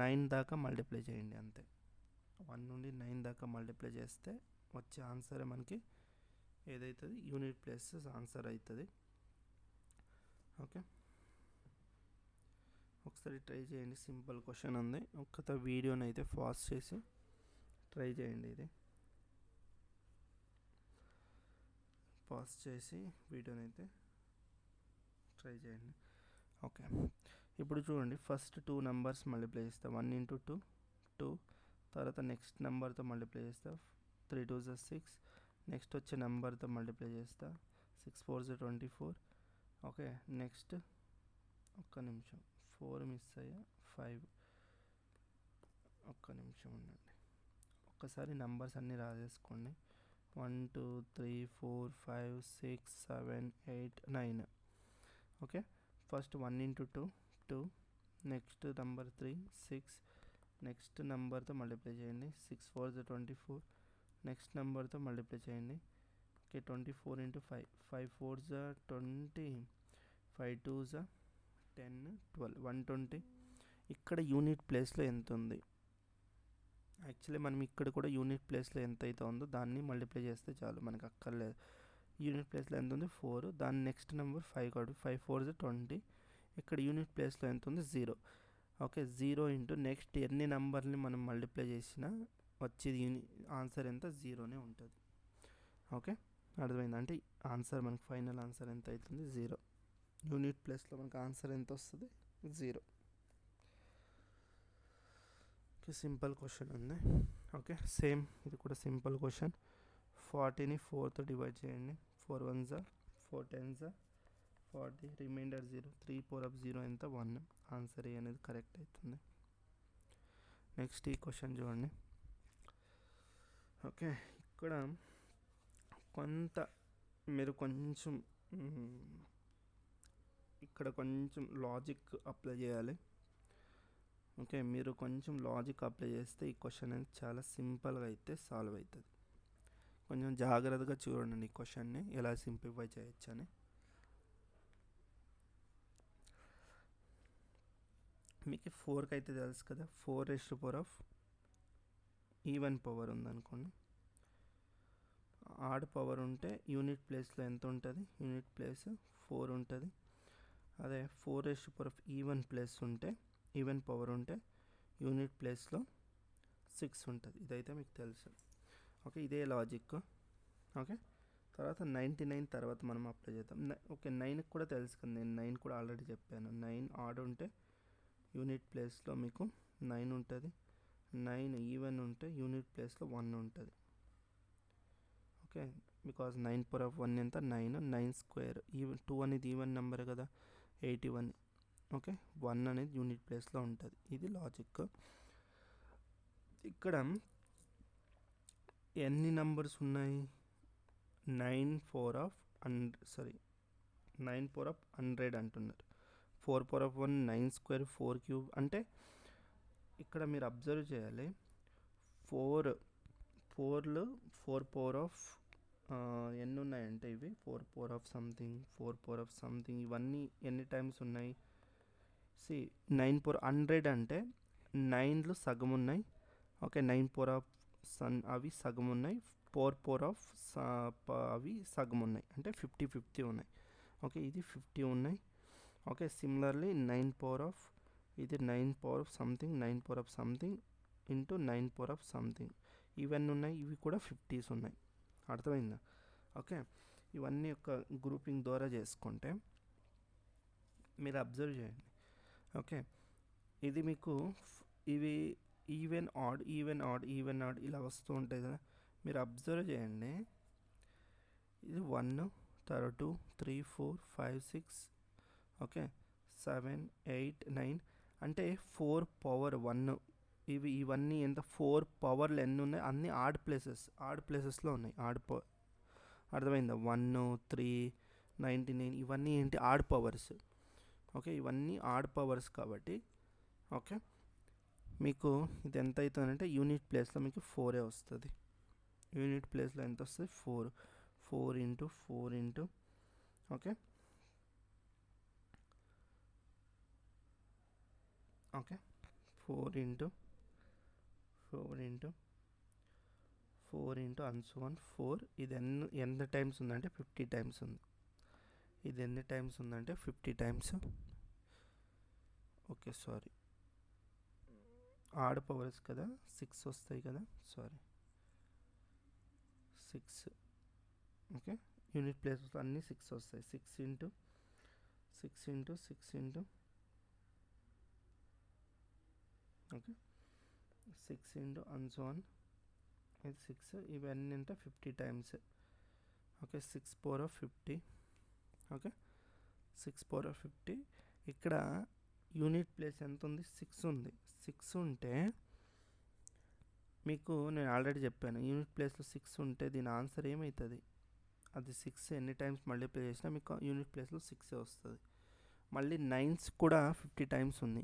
9 దాకా మల్టిప్లై చేయండి అంతే. 1 నుండి 9 దాకా మల్టిప్లై చేస్తే వచ్చే ఆన్సర్ మనకి ఏదైతుంది, యూనిట్ ప్లేసెస్ ఆన్సర్ అవుతుంది. ఓకే, ఒకసారి ట్రై చేయండి. సింపుల్ క్వశ్చన్ ఉంది. ఒక్క వీడియోని అయితే ఫాస్ట్ చేసి ట్రై చేయండి. ఇది పాజ్ చేసి వీడియోని అయితే ట్రై చేయండి. ఓకే, ఇప్పుడు చూడండి, ఫస్ట్ 2 నెంబర్స్ మల్టిప్లై చేస్తా. 1 ఇంటూ 2 2, తర్వాత నెక్స్ట్ నెంబర్తో మల్టిప్లై చేస్తా. 3 2 6, నెక్స్ట్ వచ్చే నెంబర్తో మల్టిప్లై చేస్తా. 6 4 24. ఓకే, నెక్స్ట్ ఒక్క నిమిషం, 4 మిస్ అయ్యా, 5. ఒక్క నిమిషం ఉండండి, ఒక్కసారి నెంబర్స్ అన్నీ రాసేసుకోండి. 1 2 3 4 5 6 7 8 9. Okay, first 1 into 2 2, next number 3 6, next నెంబర్తో మల్టిప్లై చేయండి. 6 4 24, నెక్స్ట్ నెంబర్తో మల్టిప్లై చేయండి. Okay, 24 into 5 5 4 20, 5 2 10 12, 120. ఇక్కడ యూనిట్ ప్లేస్లో ఎంత ఉంది? యాక్చువల్లీ మనం ఇక్కడ కూడా యూనిట్ ప్లేస్లో ఎంత అయితే ఉందో దాన్ని మల్టిప్లై చేస్తే చాలు, మనకు అక్కర్లేదు. యూనిట్ ప్లేస్లో ఎంత ఉంది? 4. దాని నెక్స్ట్ నెంబర్ 5 కాబట్టి 5 4 20. ఇక్కడ యూనిట్ ప్లేస్లో ఎంత ఉంది? 0. ఓకే, 0 ఇంటూ నెక్స్ట్ ఎన్ని నెంబర్ని మనం మల్టిప్లై చేసినా వచ్చేది ఆన్సర్ ఎంత? 0నే ఉంటుంది. ఓకే, అర్థమైంది. అంటే ఆన్సర్ మనకు ఫైనల్ ఆన్సర్ ఎంత అవుతుంది? 0. యూనిట్ ప్లేస్లో మనకు ఆన్సర్ ఎంత వస్తుంది? 0. ఓకే, సింపుల్ క్వశ్చన్ ఉంది. ఓకే, సేమ్ ఇది కూడా సింపుల్ క్వశ్చన్. 40ని 4తో డివైడ్ చేయండి. 4 1 4 10 40, రిమైండర్ 0. 3 4 0 ఎంత? 1. ఆన్సర్ ఏ అనేది కరెక్ట్ అవుతుంది. నెక్స్ట్ ఈ క్వశ్చన్ చూడండి. ఓకే, ఇక్కడ కొంత మీరు కొంచెం ఇక్కడ కొంచెం లాజిక్ అప్లై చేయాలి. ఓకే, మీరు కొంచెం లాజిక్ అప్లై చేస్తే ఈ క్వశ్చన్ అనేది చాలా సింపుల్గా అయితే సాల్వ్ అవుతుంది. కొంచెం జాగ్రత్తగా చూడండి ఈ క్వశ్చన్ని ఎలా సింప్లిఫై చేయొచ్చు అని. మీకు 4కి అయితే తెలుసు కదా, 4 ఈవెన్ పవర్ ఉందనుకోండి. ఆడ్ పవర్ ఉంటే యూనిట్ ప్లేస్లో ఎంత ఉంటుంది? యూనిట్ ప్లేస్ 4 ఉంటుంది. అదే 4 ఈవెన్ ప్లేస్ ఉంటే, ఈవెన్ పవర్ ఉంటే యూనిట్ ప్లేస్లో 6 ఉంటుంది. ఇదైతే మీకు తెలుసు. ఓకే, ఇదే లాజిక్. ఓకే, తర్వాత 99 తర్వాత మనం అప్లై చేద్దాం. ఓకే, 9కి కూడా తెలుసు కదా, నేను 9 కూడా ఆల్రెడీ చెప్పాను. 9 ఆడ్ ఉంటే యూనిట్ ప్లేస్లో మీకు 9 ఉంటుంది. 9 ఈవెన్ ఉంటే యూనిట్ ప్లేస్లో 1 ఉంటుంది. ఓకే, బికాజ్ 9 ఎంత? 9. 9 స్క్వేర్ ఈవెన్ 2 అనేది ఈవెన్ నెంబర్ కదా, 81. ఓకే, 1 అనేది యూనిట్ ప్లేస్లో ఉంటుంది. ఇది లాజిక్. ఇక్కడ ఎన్ని నెంబర్స్ ఉన్నాయి? 9 4 100 అంటున్నారు. 4 1 9 స్క్వేర్ 4 క్యూబ్. అంటే ఇక్కడ మీరు అబ్జర్వ్ చేయాలి, 4 ఎన్ని ఉన్నాయంటే ఇవి 4 సంథింగ్ ఇవన్నీ ఎన్ని టైమ్స్ ఉన్నాయి? 9 100 అంటే 9లు సగం ఉన్నాయి. ఓకే, 9 అవి సగం ఉన్నాయి. 4 అవి సగం ఉన్నాయి, అంటే 50 ఉన్నాయి. ఓకే, ఇది 50 ఉన్నాయి. ఓకే, సిమిలర్లీ 9 ఇది 9 సంథింగ్ 9 సంథింగ్ ఇంటూ 9 సంథింగ్ ఇవన్నీ ఉన్నాయి. ఇవి కూడా 50s ఉన్నాయి. అర్థమైందా? ఓకే, ఇవన్నీ ఒక గ్రూపింగ్ ద్వారా చేసుకుంటే మీరు అబ్జర్వ్ చేయండి. ఓకే, ఇది మీకు ఇవి ఈవెన్ ఆడ్ ఇలా వస్తూ ఉంటాయి కదా, మీరు అబ్జర్వ్ చేయండి. ఇది 1 తర్వాత 2 3 4 5 6 ఓకే 7 8 9 అంటే 4 పవర్ 1. ఇవన్నీ ఎంత? 4 పవర్లు ఎన్ని ఉన్నాయి? అన్నీ ఆడ్ ప్లేసెస్లో ఉన్నాయి. అర్థమైందా? 1 3 99 ఇవన్నీ ఏంటి? Odd powers. ఓకే, ఇవన్నీ ఆడ్ పవర్స్ కాబట్టి ఓకే మీకు ఇది ఎంత అవుతుందంటే యూనిట్ ప్లేస్లో మీకు 4 వస్తుంది. యూనిట్ ప్లేస్లో ఎంత వస్తుంది? 4 ఇంటూ ఓకే 4 ఇంటూ అన్సోన్ 4. ఇది ఎంత టైమ్స్ ఉందంటే 50 టైమ్స్ ఉంది. ఇది ఎన్ని టైమ్స్ ఉందంటే 50 times. Okay, sorry, odd powers కదా, 6 వస్తాయి కదా, సారీ 6. ఓకే, యూనిట్ ప్లేసెస్ అన్నీ 6 వస్తాయి. 6 into okay 6 into and so on, ఇది 6, ఇవన్నీ అంటే 50 times. Okay 6 power of 50. Okay 6 power of 50. ఇక్కడ యూనిట్ ప్లేస్ ఎంత ఉంది? 6 ఉంది. 6 ఉంటే మీకు నేను ఆల్రెడీ చెప్పాను, యూనిట్ ప్లేస్లో 6 ఉంటే దీని ఆన్సర్ ఏమవుతుంది? అది 6 ఎన్ని టైమ్స్ మల్టిప్లై చేసినా మీకు యూనిట్ ప్లేస్లో 6 వస్తుంది. మళ్ళీ నైన్స్ కూడా 50 టైమ్స్ ఉంది.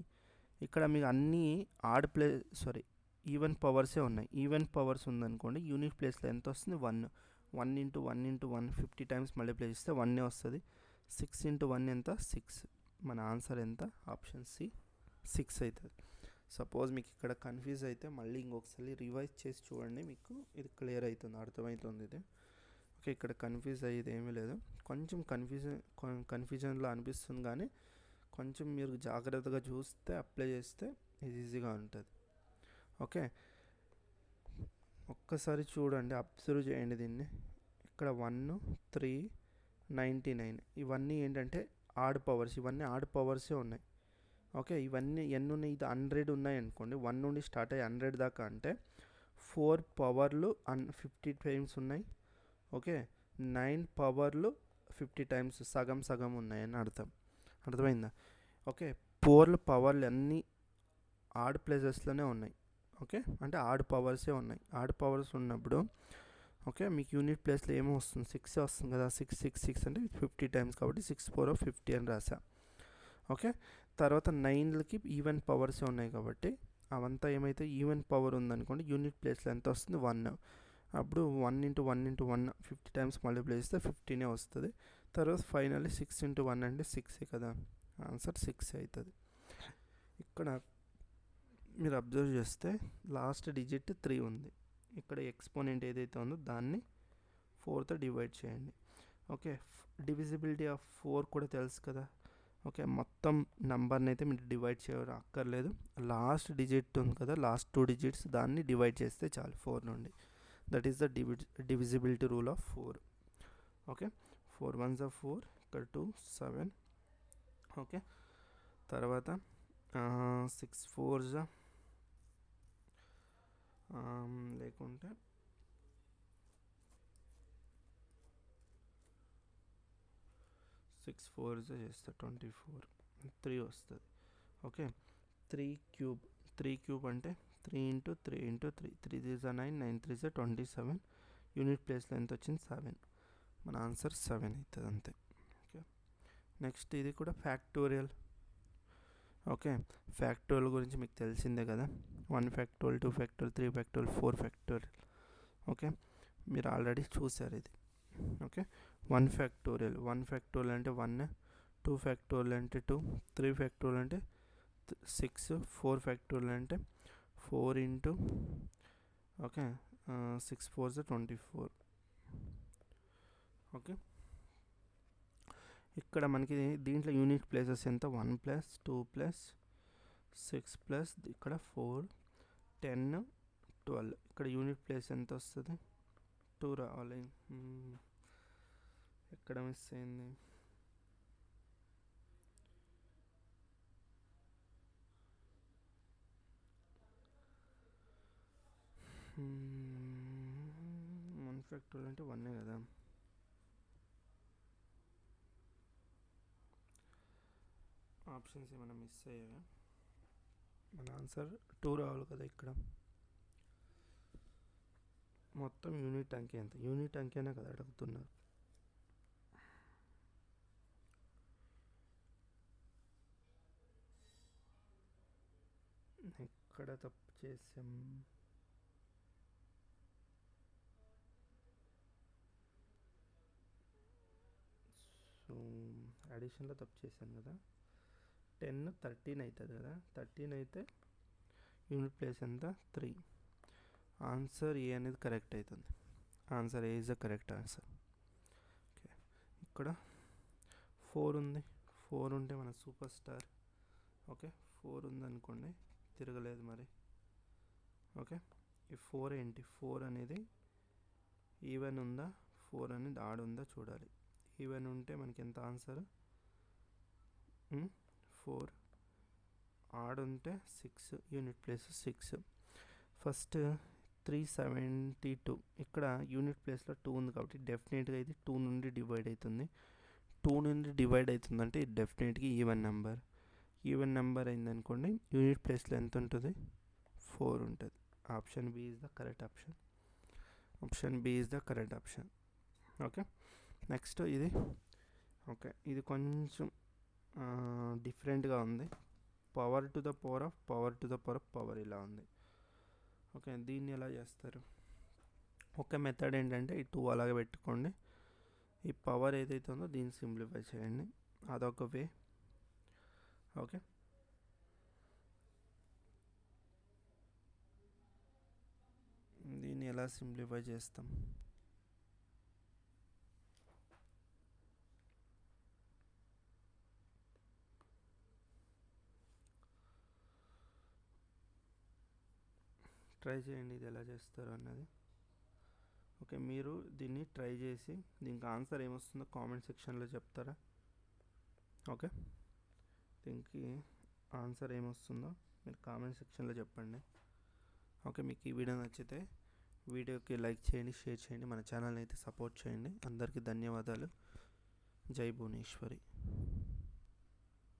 ఇక్కడ మీకు అన్నీ ఈవెన్ పవర్సే ఉన్నాయి. ఈవెన్ పవర్స్ ఉందనుకోండి, యూనిట్ ప్లేస్లో ఎంత వస్తుంది? 1. 1 ఇంటూ 1 ఇంటూ 1 50 టైమ్స్ మల్టిప్లై చేస్తే 1 వస్తుంది. 6 ఇంటూ 1 ఎంత? 6. మన ఆన్సర్ ఎంత? ఆప్షన్ సి 6 అవుతుంది. సపోజ్ మీకు ఇక్కడ కన్ఫ్యూజ్ అయితే మళ్ళీ ఇంకొకసారి రివైజ్ చేసి చూడండి, మీకు ఇది క్లియర్ అవుతుంది, అర్థమవుతుంది ఇది. ఓకే ఇక్కడ కన్ఫ్యూజ్ అయ్యేది ఏమీ లేదు. కొంచెం కన్ఫ్యూజన్లో అనిపిస్తుంది, కానీ కొంచెం మీరు జాగ్రత్తగా చూస్తే అప్లై చేస్తే ఈజీగా ఉంటుంది. ఓకే ఒక్కసారి చూడండి, అబ్జర్వ్ చేయండి దీన్ని. ఇక్కడ 1, 3, 99 ఇవన్నీ ఏంటంటే ఆడ్ పవర్స్, ఇవన్నీ ఆడ్ పవర్సే ఉన్నాయి. ఓకే ఇవన్నీ ఎన్ని ఉన్నాయి? ఇది 100 ఉన్నాయి అనుకోండి, 1 నుండి స్టార్ట్ అయ్యి 100 దాకా అంటే 4 పవర్లు 50 టైమ్స్ ఉన్నాయి. ఓకే 9 పవర్లు 50 టైమ్స్ సగం సగం ఉన్నాయని అర్థమైందా? ఓకే 4 పవర్లు అన్నీ ఆడ్ ప్లేసెస్లోనే ఉన్నాయి. ఓకే అంటే ఆడ్ పవర్సే ఉన్నాయి. ఆడ్ పవర్స్ ఉన్నప్పుడు ఓకే మీకు యూనిట్ ప్లేస్లో ఏమో వస్తుంది? 6 వస్తుంది కదా. 6 6 6 అంటే 50 టైమ్స్ కాబట్టి 6 పవర్ ఆఫ్ 50 అని రాసా. ఓకే తర్వాత 9లకి ఈవెన్ పవర్సే ఉన్నాయి కాబట్టి అవంతా ఏమైతే ఈవెన్ పవర్ ఉందనుకోండి, యూనిట్ ప్లేస్లో ఎంత వస్తుంది? 1. అప్పుడు 1 ఇంటూ 1 ఇంటూ 1 50 టైమ్స్ మల్టిప్లై చేస్తే 15 వస్తుంది. తర్వాత ఫైనల్లీ 6 ఇంటూ 1 అంటే 6 కదా, ఆన్సర్ 6 అవుతుంది. ఇక్కడ మీరు అబ్జర్వ్ చేస్తే లాస్ట్ డిజిట్ 3 ఉంది. ఇక్కడ ఎక్స్పోనెంట్ ఏదైతే ఉందో దాన్ని 4తో డివైడ్ చేయండి. ఓకే డివిజిబిలిటీ ఆఫ్ 4 కూడా తెలుసు కదా. ఓకే మొత్తం నెంబర్ని అయితే మీరు డివైడ్ చేయడం అక్కర్లేదు. లాస్ట్ డిజిట్ ఉంది కదా, లాస్ట్ 2 డిజిట్స్ దాన్ని డివైడ్ చేస్తే చాలు 4 నుండి. That is the divisibility rule of 4. Okay 4 1s are 4, ఇక్కడ 2 7. ఓకే తర్వాత 6 4s లేకుంటే 6 4s చేస్తే 24, 3 వస్తుంది. ఓకే 3 క్యూబ్ అంటే 3 into 3 into 3, 3 3s are 9, 9 3s are 27. Unit ప్లేస్లో ఎంత వచ్చింది? 7. మన ఆన్సర్ 7 అవుతుంది అంతే. ఓకే నెక్స్ట్ ఇది కూడా ఫ్యాక్టోరియల్. ఓకే ఫ్యాక్టోరియల్ గురించి మీకు తెలిసిందే కదా. 1 factorial, 2 factorial, 3 factorial, 4 factorial. Okay మీరు ఆల్రెడీ చూసారు ఇది. ఓకే 1 ఫ్యాక్టోరియల్ అంటే 1, 2 ఫ్యాక్టోరియల్ అంటే 2, 3 ఫ్యాక్టోరియల్ అంటే 6, 4 ఫ్యాక్టోరియల్ అంటే 4 ఇంటూ ఓకే 6 4s 24. ఓకే ఇక్కడ మనకి దీంట్లో యూనిట్ ప్లేసెస్ ఎంత? 1 ప్లస్ 2 ప్లస్ 6 ప్లస్ ఇక్కడ 4 10 12. ఇక్కడ యూనిట్ ప్లేస్ ఎంత వస్తుంది? 2 రావాలి. ఎక్కడ మిస్ అయింది? వన్ ఫ్యాక్టోరియల్ అంటే 1 కదా. ఆప్షన్స్ ఏమైనా మిస్ అయ్యాయా? మన ఆన్సర్ 2 రావాలి కదా. ఇక్కడ మొత్తం యూనిట్ అంకె ఎంత? యూనిట్ అంకెనే కదా అడుగుతున్నారు. ఎక్కడ తప్పు చేసాం? సో అడిషన్లో తప్పు చేశాను కదా. 10 13 అవుతుంది కదా. 13 అయితే యూనిట్ ప్లేస్ ఎంత? 3. ఆన్సర్ ఏ అనేది కరెక్ట్ అవుతుంది. Answer A is the correct answer. Okay ఇక్కడ 4 ఉంది. 4 ఉంటే మన సూపర్ స్టార్. ఓకే 4 ఉందనుకోండి, తిరగలేదు మరి. ఓకే ఈ 4 ఏంటి? 4 అనేది ఈవెన్ ఉందా, 4 అనేది ఆడ్ ఉందా చూడాలి. ఈవెన్ ఉంటే మనకి ఎంత ఆన్సర్? 4 ఆడ్ ఉంటే 6 యూనిట్ ప్లేస్ 6. ఫస్ట్ 372 ఇక్కడ యూనిట్ ప్లేస్లో 2 ఉంది కాబట్టి డెఫినెట్గా ఇది 2 నుండి డివైడ్ అవుతుంది. 2 నుండి డివైడ్ అవుతుందంటే ఇది డెఫినెట్గా ఈవెన్ నెంబర్ అయిందనుకోండి, యూనిట్ ప్లేస్లో ఎంత ఉంటుంది? 4 ఉంటుంది. Option B is the correct option. Okay, next ఇది. ఓకే, ఇది కొంచెం డిఫరెంట్గా ఉంది. Power to the power of power ఇలా ఉంది. ఓకే, దీన్ని ఎలా చేస్తారు? ఒక మెథడ్ ఏంటంటే ఈ 2 అలాగే పెట్టుకోండి, ఈ పవర్ ఏదైతే ఉందో దీన్ని సింప్లిఫై చేయండి, అదొక వే. ఓకే, దీన్ని ఎలా సింప్లిఫై చేస్తాం? ట్రై చేయండి ఇది ఎలా చేస్తారు అన్నది. ఓకే, మీరు దీన్ని ట్రై చేసి దీనికి ఆన్సర్ ఏమొస్తుందో కామెంట్ సెక్షన్లో చెప్తారా? ఓకే, దీనికి ఆన్సర్ ఏమొస్తుందో మీరు కామెంట్ సెక్షన్లో చెప్పండి. ఓకే, మీకు ఈ వీడియో నచ్చితే వీడియోకి లైక్ చేయండి, షేర్ చేయండి, మన ఛానల్ని అయితే సపోర్ట్ చేయండి. అందరికీ ధన్యవాదాలు. జై భువనేశ్వరి.